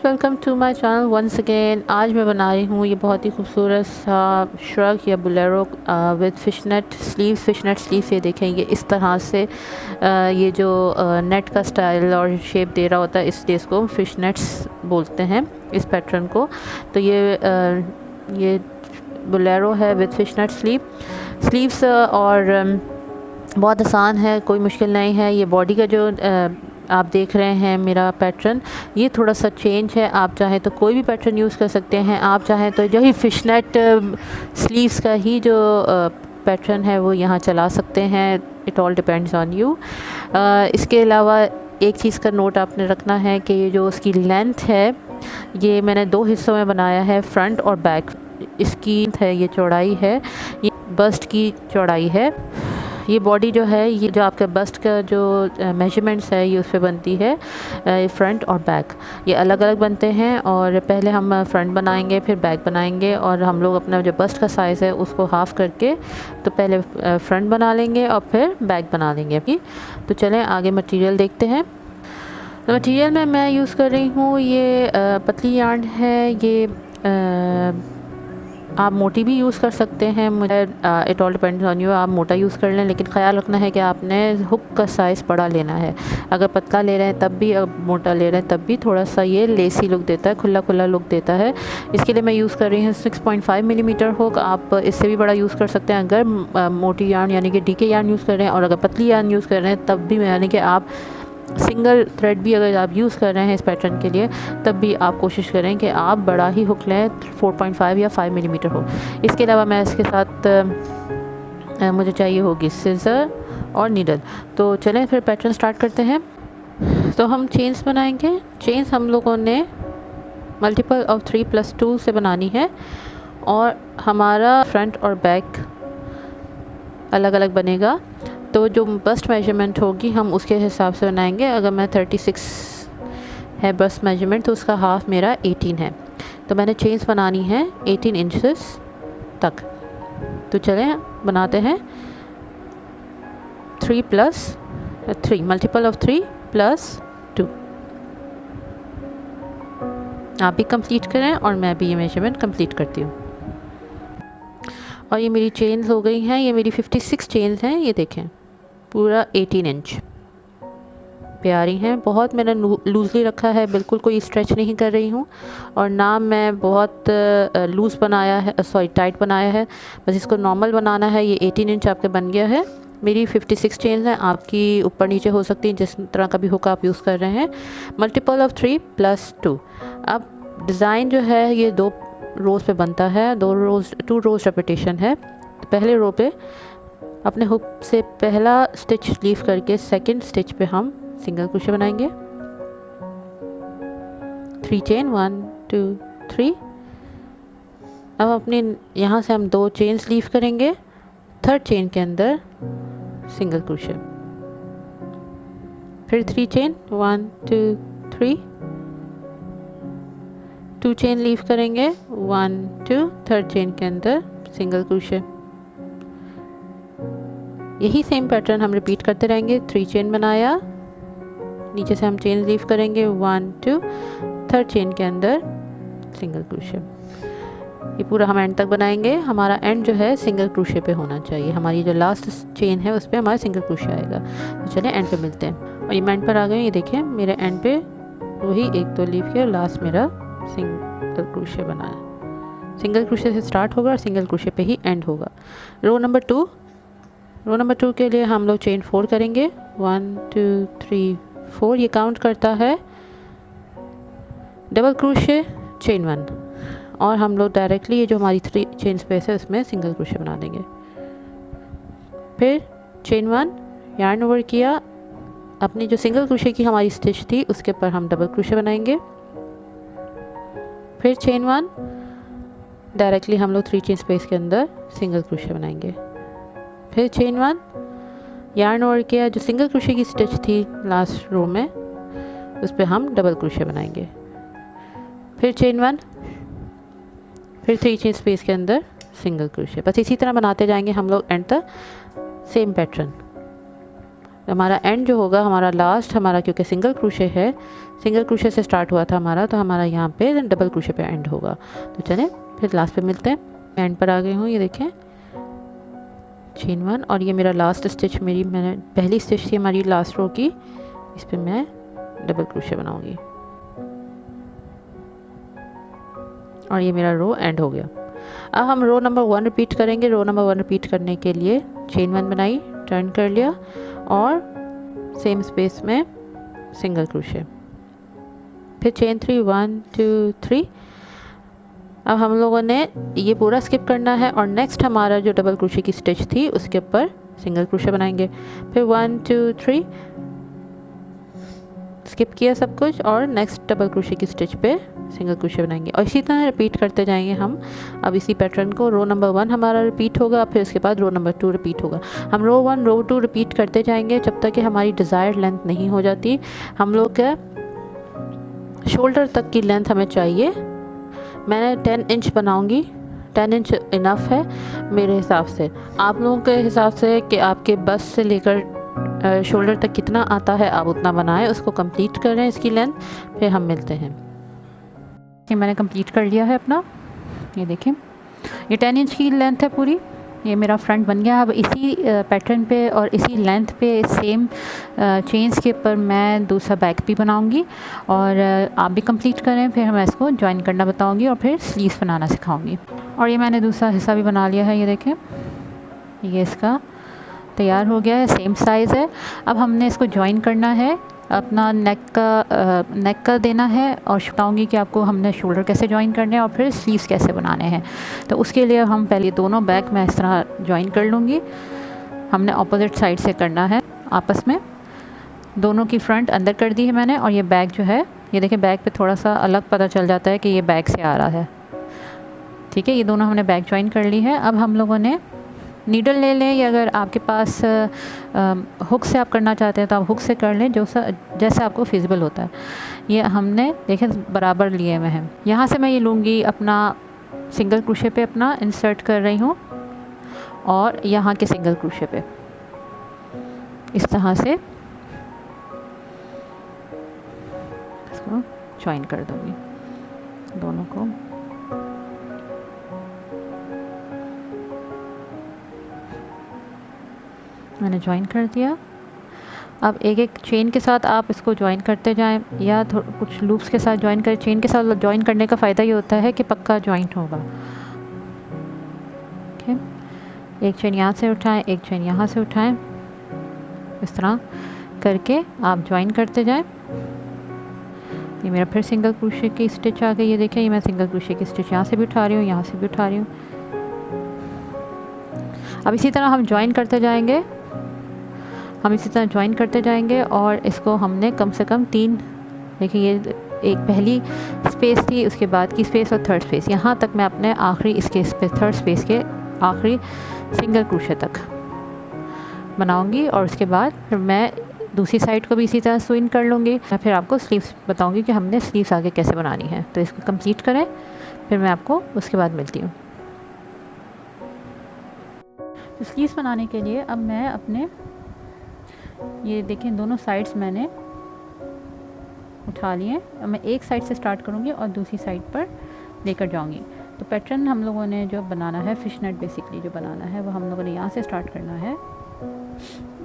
Welcome to my channel once again. आज मैं बना रही हूँ ये बहुत ही खूबसूरत सा श्रग या बुलेरो विद फिशनेट स्लीव्स। ये देखें, ये इस तरह से ये जो नेट का स्टाइल और शेप दे रहा होता है, इसलिए इसको फिशनेट्स बोलते हैं इस पैटर्न को। तो ये बुलेरो है विद फिशनेट स्लीव्स और बहुत आसान है, कोई मुश्किल नहीं है। ये बॉडी का जो आप देख रहे हैं मेरा पैटर्न, ये थोड़ा सा चेंज है। आप चाहें तो कोई भी पैटर्न यूज़ कर सकते हैं, आप चाहें तो जो ही फिशनेट स्लीव्स का ही जो पैटर्न है वो यहाँ चला सकते हैं। It all depends on you. इसके अलावा एक चीज़ का नोट आपने रखना है कि ये जो उसकी लेंथ है, ये मैंने 2 हिस्सों में बनाया है, फ्रंट और बैक। इसकी है ये चौड़ाई है, ये बस्ट की चौड़ाई है। ये बॉडी जो है, ये जो आपका बस्ट का जो मेजरमेंट्स है, ये उस पर बनती है फ्रंट और बैक। ये अलग अलग बनते हैं और पहले हम फ्रंट बनाएंगे, फिर बैक बनाएंगे। और हम लोग अपना जो बस्ट का साइज़ है उसको हाफ़ करके तो पहले फ्रंट बना लेंगे और फिर बैक बना लेंगे अपनी। तो चलें आगे मटेरियल देखते हैं। तो मटेरियल में मैं यूज़ कर रही हूँ ये पतली यार्न है। ये आप मोटी भी यूज़ कर सकते हैं, मुझे it all depends on you. आप मोटा यूज़ कर लें, लेकिन ख़्याल रखना है कि आपने हुक का साइज़ बड़ा लेना है। अगर पतला ले रहे हैं तब भी, अगर मोटा ले रहे हैं तब भी, थोड़ा सा ये लेसी लुक देता है, खुला खुला लुक देता है। इसके लिए मैं यूज़ कर रही हूँ 6.5 मिलीमीटर हुक। आप इससे भी बड़ा यूज़ कर सकते हैं अगर मोटी यार्न यानी कि डीके यार्न यूज़ कर रहे हैं। और अगर पतली यार्न यूज़ कर रहे हैं तब भी, यानी कि आप सिंगल थ्रेड भी अगर आप यूज़ कर रहे हैं इस पैटर्न के लिए, तब भी आप कोशिश करें कि आप बड़ा ही हुक लें, 4.5 या 5 मिलीमीटर हो। इसके अलावा मैं इसके साथ मुझे चाहिए होगी सिज़र और नीडल। तो चलें फिर पैटर्न स्टार्ट करते हैं। तो हम चेन्स बनाएंगे। चेन्स हम लोगों ने मल्टीपल ऑफ 3 + 2 से बनानी है और हमारा फ्रंट और बैक अलग अलग बनेगा। तो जो बस्ट मेजरमेंट होगी हम उसके हिसाब से बनाएंगे। अगर मैं 36 है बस्ट मेजरमेंट, तो उसका हाफ़ मेरा 18 है। तो मैंने चेन्स बनानी है 18 इंचेस तक। तो चलें बनाते हैं। 3 + 3 मल्टीपल ऑफ 3 + 2। आप भी कंप्लीट करें और मैं भी ये मेजरमेंट कंप्लीट करती हूँ। और ये मेरी चेन्स हो गई हैं, ये मेरी 56 चेन्स हैं। ये देखें, पूरा 18 इंच प्यारी हैं। बहुत मैंने लूज़ली रखा है, बिल्कुल कोई स्ट्रेच नहीं कर रही हूँ। और ना मैं बहुत लूज़ बनाया है, सॉरी टाइट बनाया है, बस इसको नॉर्मल बनाना है। ये 18 इंच आपके बन गया है। मेरी 56 चेन्स हैं, आपकी ऊपर नीचे हो सकती हैं, जिस तरह का भी हुक आप यूज़ कर रहे हैं। Multiple of 3 + 2। अब डिज़ाइन जो है ये 2 रोज़ पे बनता है, 2 रोज़ रेपिटेशन है। तो पहले रो पे अपने हुक से पहला स्टिच लीव करके सेकंड स्टिच पे हम सिंगल क्रोशे बनाएंगे। 3 चेन, 1 2 3। अब अपने यहाँ से हम 2 चेन्स लीव करेंगे। थर्ड चेन के अंदर सिंगल क्रोशे, फिर 3 चेन, 1 2 3। 2 चेन लीव करेंगे, 1 2। थर्ड चेन के अंदर सिंगल क्रोशे। यही सेम पैटर्न हम रिपीट करते रहेंगे। 3 चेन बनाया, नीचे से हम चेन लीव करेंगे, 1 2। थर्ड चेन के अंदर सिंगल क्रोशे। ये पूरा हम एंड तक बनाएंगे। हमारा एंड जो है सिंगल क्रोशे पे होना चाहिए। हमारी जो लास्ट चेन है उस पर हमारा सिंगल क्रोशे आएगा। तो चलिए एंड पे मिलते हैं। और ये मैं एंड पर आ गए। ये देखिए मेरे एंड पे वही 1-2 लीव किया, लास्ट मेरा सिंगल क्रोशे बनाया। सिंगल क्रोशे से स्टार्ट होगा और सिंगल क्रोशे पे ही एंड होगा। रो नंबर 2 के लिए हम लोग चेन 4 करेंगे। 1 2 3 4 ये काउंट करता है। डबल क्रोशे, चेन 1, और हम लोग डायरेक्टली ये जो हमारी 3 चेन स्पेस है उसमें सिंगल क्रोशे बना देंगे। फिर चेन 1, यार्न ओवर किया, अपनी जो सिंगल क्रोशे की हमारी स्टिच थी उसके ऊपर हम डबल क्रोशे बनाएंगे। फिर चेन 1, डायरेक्टली हम लोग 3 चेन स्पेस के अंदर सिंगल क्रोशे बनाएंगे। फिर चेन 1, यार्न ओवर किया, जो सिंगल क्रोशे की स्टिच थी लास्ट रो में उस पर हम डबल क्रोशे बनाएंगे। फिर चेन 1, फिर 3 चेन स्पेस के अंदर सिंगल क्रोशे। बस इसी तरह बनाते जाएंगे हम लोग एंड तक, सेम पैटर्न। हमारा एंड जो होगा, हमारा लास्ट, हमारा क्योंकि सिंगल क्रोशे है, सिंगल क्रोशे से स्टार्ट हुआ था हमारा, तो हमारा यहाँ पे डबल क्रोशे पे एंड होगा। तो चलें फिर लास्ट पे मिलते हैं। मैं एंड पर आ गई हूँ, ये देखें चेन 1, और ये मेरा लास्ट स्टिच, मैंने पहली स्टिच थी हमारी लास्ट रो की, इस पर मैं डबल क्रोशे बनाऊंगी और ये मेरा रो एंड हो गया। अब हम रो नंबर 1 रिपीट करेंगे। रो नंबर 1 रिपीट करने के लिए चेन 1 बनाई, टर्न कर लिया और सेम स्पेस में सिंगल क्रोशे, फिर चेन 3 1 2 3। अब हम लोगों ने ये पूरा स्किप करना है और नेक्स्ट हमारा जो डबल क्रोशे की स्टिच थी उसके ऊपर सिंगल क्रोशे बनाएंगे, फिर 1 2 3 स्किप किया सब कुछ और नेक्स्ट डबल क्रोशे की स्टिच पे सिंगल क्रोशे बनाएंगे और इसी तरह रिपीट करते जाएंगे हम। अब इसी पैटर्न को रो नंबर 1 हमारा रिपीट होगा, फिर उसके बाद रो नंबर 2 रिपीट होगा। हम रो 1 रो 2 रिपीट करते जाएंगे जब तक कि हमारी डिज़ायर्ड लेंथ नहीं हो जाती। हम लोग के शोल्डर तक की लेंथ हमें चाहिए। मैंने 10 इंच बनाऊंगी, 10 इंच इनफ है मेरे हिसाब से। आप लोगों के हिसाब से कि आपके बस से लेकर शोल्डर तक कितना आता है आप उतना बनाएं, उसको कंप्लीट करें इसकी लेंथ, फिर हम मिलते हैं। ये मैंने कंप्लीट कर लिया है अपना, ये देखें ये 10 इंच की लेंथ है पूरी, ये मेरा फ्रंट बन गया। अब इसी पैटर्न पे और इसी लेंथ पे सेम चेन्स के ऊपर मैं दूसरा बैक भी बनाऊंगी और आप भी कंप्लीट करें, फिर मैं इसको ज्वाइन करना बताऊंगी और फिर स्लीव्स बनाना सिखाऊंगी। और ये मैंने दूसरा हिस्सा भी बना लिया है, ये देखें ये इसका तैयार हो गया है, सेम साइज़ है। अब हमने इसको ज्वाइन करना है, अपना नेक का देना है और बताऊंगी कि आपको हमने शोल्डर कैसे ज्वाइन करने हैं और फिर स्लीव्स कैसे बनाने हैं। तो उसके लिए हम पहले दोनों बैक मैं इस तरह ज्वाइन कर लूँगी। हमने ऑपोजिट साइड से करना है आपस में। दोनों की फ्रंट अंदर कर दी है मैंने और ये बैक जो है, ये देखें बैक पे थोड़ा सा अलग पता चल जाता है कि ये बैक से आ रहा है। ठीक है, ये दोनों हमने बैक ज्वाइन कर ली है। अब हम लोगों ने नीडल ले लें या अगर आपके पास हुक से आप करना चाहते हैं तो आप हुक से कर लें, जैसा आपको फिजिबल होता है। ये हमने देखें बराबर लिए हुए हैं। यहाँ से मैं ये लूँगी अपना सिंगल क्रोशे पे अपना इंसर्ट कर रही हूँ और यहाँ के सिंगल क्रोशे पे इस तरह से इसको ज्वाइन कर दूँगी दोनों को। मैंने ज्वाइन कर दिया। अब एक एक चेन के साथ आप इसको ज्वाइन करते जाएं या कुछ लूप्स के साथ ज्वाइन करें। चेन के साथ ज्वाइन करने का फ़ायदा ये होता है कि पक्का ज्वाइंट होगा। ठीक, एक चेन यहाँ से उठाएं, एक चेन यहाँ से उठाएं, इस तरह करके आप ज्वाइन करते जाएं। ये मेरा फिर सिंगल क्रोशे की स्टिच आ गई, ये देखें ये मैं सिंगल क्रोशे की स्टिच यहाँ से भी उठा रही हूँ, यहाँ से भी उठा रही हूँ। अब इसी तरह हम ज्वाइन करते जाएंगे, हम इसी तरह ज्वाइन करते जाएंगे और इसको हमने कम से कम 3, देखिए ये एक पहली स्पेस थी, उसके बाद की स्पेस और थर्ड स्पेस, यहाँ तक मैं अपने आखिरी इसके थर्ड स्पेस के आखिरी सिंगल क्रोशे तक बनाऊंगी और उसके बाद फिर मैं दूसरी साइड को भी इसी तरह स्विन कर लूँगी। मैं फिर आपको स्लीव्स बताऊँगी कि हमने स्लीव्स आगे कैसे बनानी है। तो इसको कंप्लीट करें, फिर मैं आपको उसके बाद मिलती हूँ। तो स्लीव्स बनाने के लिए अब मैं अपने ये देखें दोनों साइड्स मैंने उठा लिए। अब मैं एक साइड से स्टार्ट करूँगी और दूसरी साइड पर लेकर जाऊँगी। तो पैटर्न हम लोगों ने जो बनाना है, फिशनेट बेसिकली जो बनाना है वो हम लोगों ने यहाँ से स्टार्ट करना है,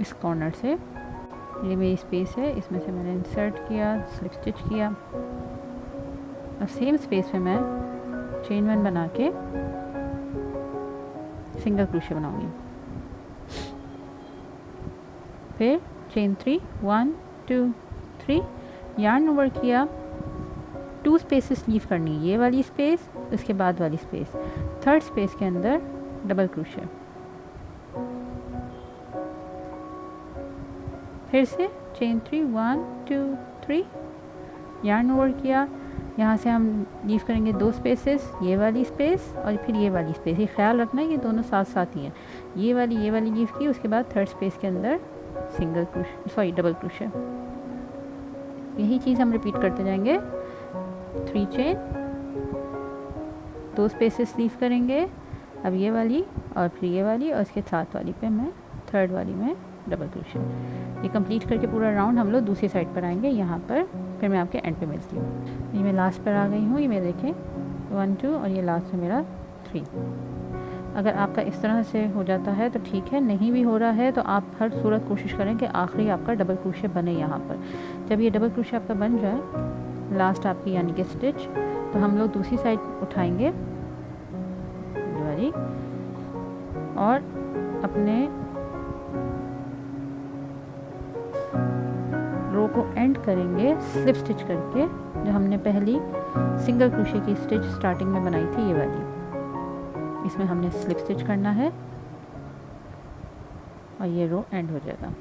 इस कॉर्नर से। ये मेरी स्पेस है, इसमें से मैंने इंसर्ट किया, स्लिप स्टिच किया। अब सेम स्पेस पे मैं चेन 1 बना के सिंगल क्रोशे बनाऊँगी, फिर चेन 3 1 2 3 यार्न ओवर किया, 2 स्पेसेस लीव करनी, ये वाली स्पेस उसके बाद वाली स्पेस, थर्ड स्पेस के अंदर डबल क्रोशे, फिर से चेन 3 1 2 3 यार्न ओवर किया। यहाँ से हम लीव करेंगे 2 स्पेसेस, ये वाली स्पेस और फिर ये वाली स्पेस। ये ख्याल रखना है कि दोनों साथ साथ ही हैं। ये वाली लीव की, उसके बाद थर्ड स्पेस के अंदर single crochet, sorry double crochet. यही चीज़ हम रिपीट करते जाएंगे। 3 चेन, 2 स्पेसेस लीव करेंगे, अब ये वाली और फिर ये वाली और इसके साथ वाली पे मैं थर्ड वाली में डबल क्रोशे। ये कंप्लीट करके पूरा राउंड हम लोग दूसरी साइड पर आएंगे यहाँ पर, फिर मैं आपके एंड पे मिलती हूँ। ये मैं लास्ट पर आ गई हूँ, ये मैं देखें 1 2 और ये लास्ट में मेरा 3। अगर आपका इस तरह से हो जाता है तो ठीक है, नहीं भी हो रहा है तो आप हर सूरत कोशिश करें कि आखिरी आपका डबल क्रोशे बने यहाँ पर। जब ये डबल क्रोशे आपका बन जाए लास्ट आपकी यानी कि स्टिच, तो हम लोग दूसरी साइड उठाएंगे वाली और अपने रो को एंड करेंगे स्लिप स्टिच करके, जो हमने पहली सिंगल क्रोशे की स्टिच स्टार्टिंग में बनाई थी ये वाली, इसमें हमने स्लिप स्टिच करना है और ये रो एंड हो जाएगा।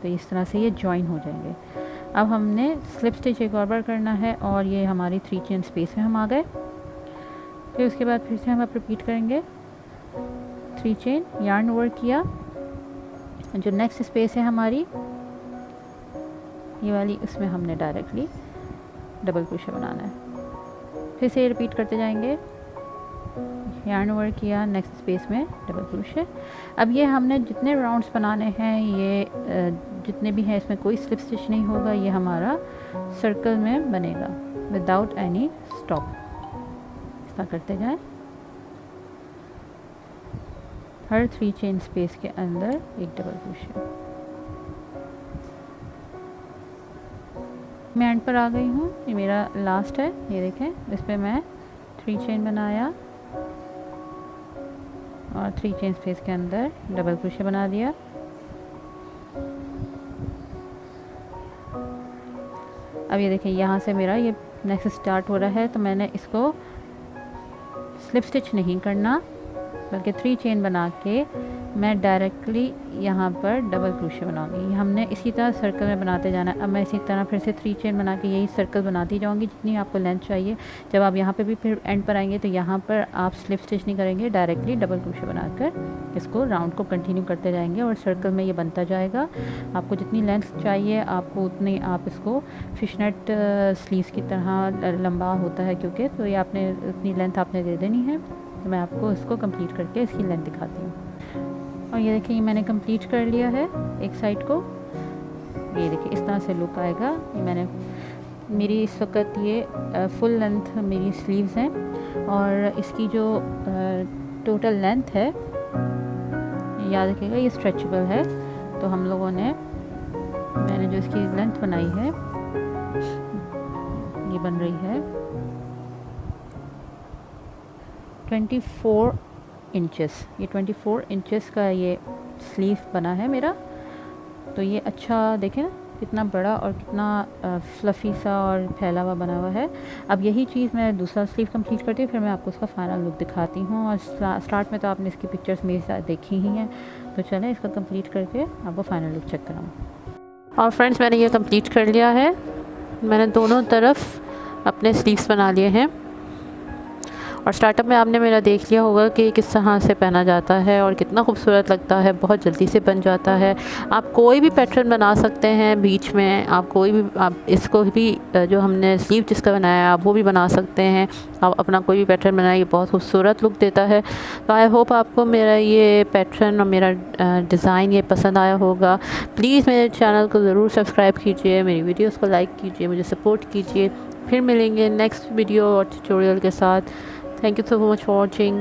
तो इस तरह से ये जॉइन हो जाएंगे। अब हमने स्लिप स्टिच एक और बार करना है और ये हमारी 3 चेन स्पेस में हम आ गए। फिर उसके बाद फिर से हम अब रिपीट करेंगे 3 चेन, यार्न ओवर किया, जो नेक्स्ट स्पेस है हमारी ये वाली, उसमें हमने डायरेक्टली डबल क्रोशे बनाना है। फिर से रिपीट करते जाएंगे, यार्न ओवर किया, नेक्स्ट स्पेस में डबल क्रोशे। अब ये हमने जितने राउंड्स बनाने हैं, ये जितने भी हैं, इसमें कोई स्लिप स्टिच नहीं होगा, ये हमारा सर्कल में बनेगा विदाउट एनी स्टॉप। ऐसा करते जाएं, हर 3 चेन स्पेस के अंदर एक डबल क्रोशे। मैं एंड पर आ गई हूँ, ये मेरा लास्ट है, ये देखें, इस पर मैं 3 चेन बनाया और 3 चेन स्पेस के अंदर डबल क्रोशे बना दिया। अब ये देखें, यहाँ से मेरा ये नेक्स्ट स्टार्ट हो रहा है, तो मैंने इसको स्लिप स्टिच नहीं करना, बल्कि 3 चेन बना के मैं डायरेक्टली यहाँ पर डबल क्रोशे बनाऊंगी। हमने इसी तरह सर्कल में बनाते जाना है। अब मैं इसी तरह फिर से 3 चेन बना के यही सर्कल बनाती जाऊँगी जितनी आपको लेंथ चाहिए। जब आप यहाँ पे भी फिर एंड पर आएंगे तो यहाँ पर आप स्लिप स्टिच नहीं करेंगे, डायरेक्टली डबल क्रोशे बनाकर इसको राउंड को कंटिन्यू करते जाएंगे और सर्कल में ये बनता जाएगा। आपको जितनी लेंथ चाहिए आपको उतनी आप इसको फिशनेट स्लीव्स की तरह लंबा होता है क्योंकि, तो ये आपने उतनी लेंथ आपने दे देनी है। तो मैं आपको इसको कंप्लीट करके इसकी लेंथ दिखाती हूँ। और ये देखिए, ये मैंने कंप्लीट कर लिया है एक साइड को। ये देखिए इस तरह से लुक आएगा। ये मैंने मेरी इस वक्त ये फुल लेंथ मेरी स्लीव्स हैं और इसकी जो टोटल लेंथ है, याद रखिएगा ये स्ट्रेचेबल है। तो हम लोगों ने, मैंने जो इसकी लेंथ बनाई है ये बन रही है 24 इंचेस। ये 24 इंचेस का ये स्लीव बना है मेरा। तो ये अच्छा देखें ना कितना बड़ा और कितना फ्लफ़ी सा और फैला हुआ बना हुआ है। अब यही चीज़ मैं दूसरा स्लीव कंप्लीट करती हूँ, फिर मैं आपको उसका फाइनल लुक दिखाती हूँ। और स्टार्ट में तो आपने इसकी पिक्चर्स मेरे साथ देखी ही हैं, तो चलें इसका कंप्लीट करके आपको फाइनल लुक चेक कराऊँ। और फ्रेंड्स, मैंने ये कंप्लीट कर लिया है। मैंने दोनों तरफ अपने स्लीव्स बना लिए हैं और स्टार्टअप में आपने मेरा देख लिया होगा कि किस तरह से पहना जाता है और कितना खूबसूरत लगता है, बहुत जल्दी से बन जाता है। आप कोई भी पैटर्न बना सकते हैं बीच में, आप कोई भी, आप इसको भी जो हमने स्लीव जिसका बनाया है आप वो भी बना सकते हैं। आप अपना कोई भी पैटर्न बनाइए, बहुत खूबसूरत लुक देता है। तो आई होप आपको मेरा ये पैटर्न और मेरा डिज़ाइन ये पसंद आया होगा। प्लीज़ मेरे चैनल को ज़रूर सब्सक्राइब कीजिए, मेरी वीडियोस को लाइक कीजिए, मुझे सपोर्ट कीजिए। फिर मिलेंगे नेक्स्ट वीडियो और ट्यूटोरियल के साथ। Thank you so much for watching.